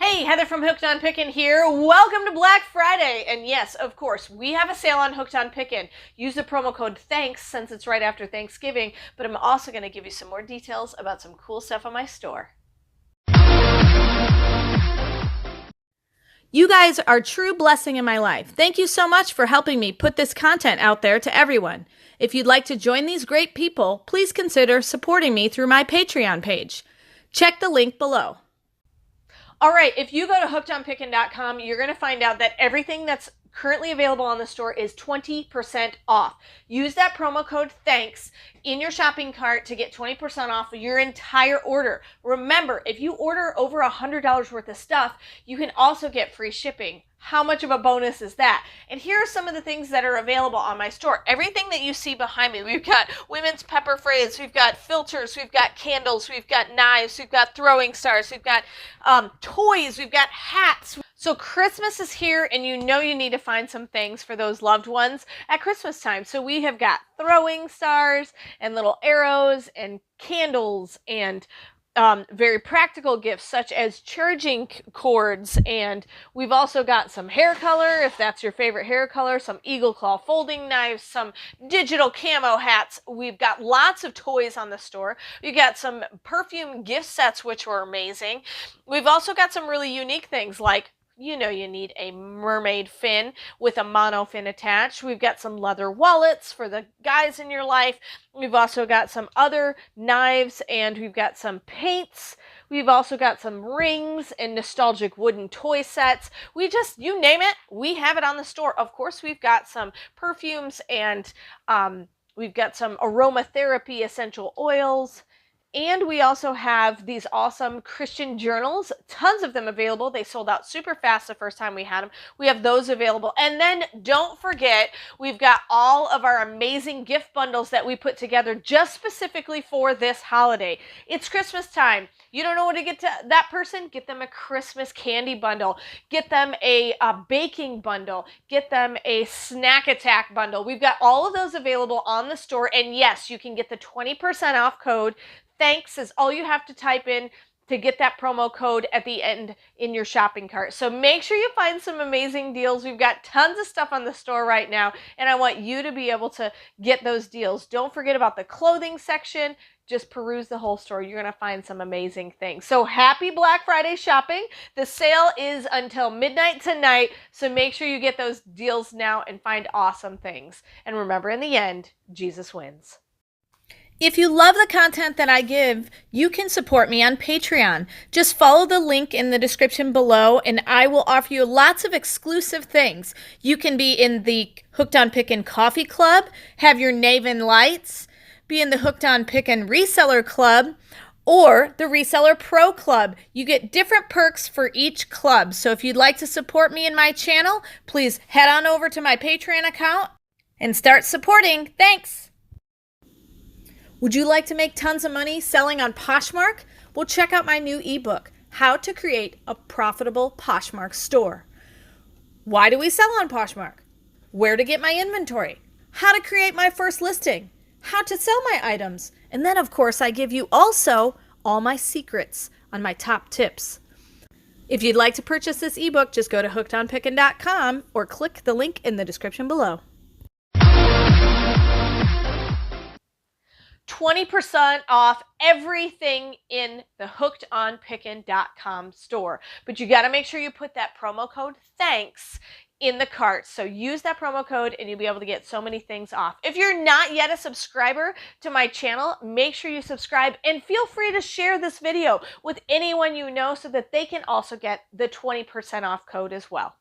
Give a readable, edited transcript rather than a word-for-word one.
Hey, Heather from Hooked on Pickin here. Welcome to Black Friday. And yes, of course, we have a sale on Hooked on Pickin. Use the promo code THANKS since it's right after Thanksgiving, but I'm also going to give you some more details about some cool stuff on my store. You guys are a true blessing in my life. Thank you so much for helping me put this content out there to everyone. If you'd like to join these great people, please consider supporting me through my Patreon page. Check the link below. All right, if you go to hookedonpickin.com, you're going to find out that everything that's currently available on the store is 20% off. Use that promo code THANKS in your shopping cart to get 20% off your entire order. Remember, if you order over $100 worth of stuff, you can also get free shipping. How much of a bonus is that? And here are some of the things that are available on my store. Everything that you see behind me, we've got women's pepper sprays, we've got filters, we've got candles, we've got knives, we've got throwing stars, we've got toys, we've got hats. So Christmas is here, and you know you need to find some things for those loved ones at Christmas time. So we have got throwing stars and little arrows and candles and very practical gifts such as charging cords, and we've also got some hair color if that's your favorite hair color, some eagle claw folding knives, some digital camo hats. We've got lots of toys on the store. We got some perfume gift sets which were amazing. We've also got some really unique things like, you know, you need a mermaid fin with a mono fin attached. We've got some leather wallets for the guys in your life. We've also got some other knives, and we've got some paints. We've also got some rings and nostalgic wooden toy sets. You name it, we have it on the store. Of course, we've got some perfumes, and we've got some aromatherapy essential oils. And we also have these awesome Christian journals, tons of them available. They sold out super fast the first time we had them. We have those available. And then don't forget, we've got all of our amazing gift bundles that we put together just specifically for this holiday. It's Christmas time. You don't know what to get to that person? Get them a Christmas candy bundle. Get them a baking bundle. Get them a snack attack bundle. We've got all of those available on the store. And yes, you can get the 20% off code. Thanks is all you have to type in to get that promo code at the end in your shopping cart. So make sure you find some amazing deals. We've got tons of stuff on the store right now, and I want you to be able to get those deals. Don't forget about the clothing section. Just peruse the whole store. You're going to find some amazing things. So happy Black Friday shopping. The sale is until midnight tonight, so make sure you get those deals now and find awesome things. And remember, in the end, Jesus wins. If you love the content that I give, you can support me on Patreon. Just follow the link in the description below, and I will offer you lots of exclusive things. You can be in the Hooked on Pickin Coffee Club, have your Naven Lights, be in the Hooked on Pickin Reseller Club, or the Reseller Pro Club. You get different perks for each club. So if you'd like to support me in my channel, please head on over to my Patreon account and start supporting. Thanks! Would you like to make tons of money selling on Poshmark? Well, check out my new ebook, How to Create a Profitable Poshmark Store. Why do we sell on Poshmark? Where to get my inventory? How to create my first listing? How to sell my items? And then, of course, I give you also all my secrets on my top tips. If you'd like to purchase this ebook, just go to hookedonpickin.com or click the link in the description below. 20% off everything in the hookedonpickin.com store. But you got to make sure you put that promo code THANKS in the cart. So use that promo code and you'll be able to get so many things off. If you're not yet a subscriber to my channel, make sure you subscribe and feel free to share this video with anyone you know so that they can also get the 20% off code as well.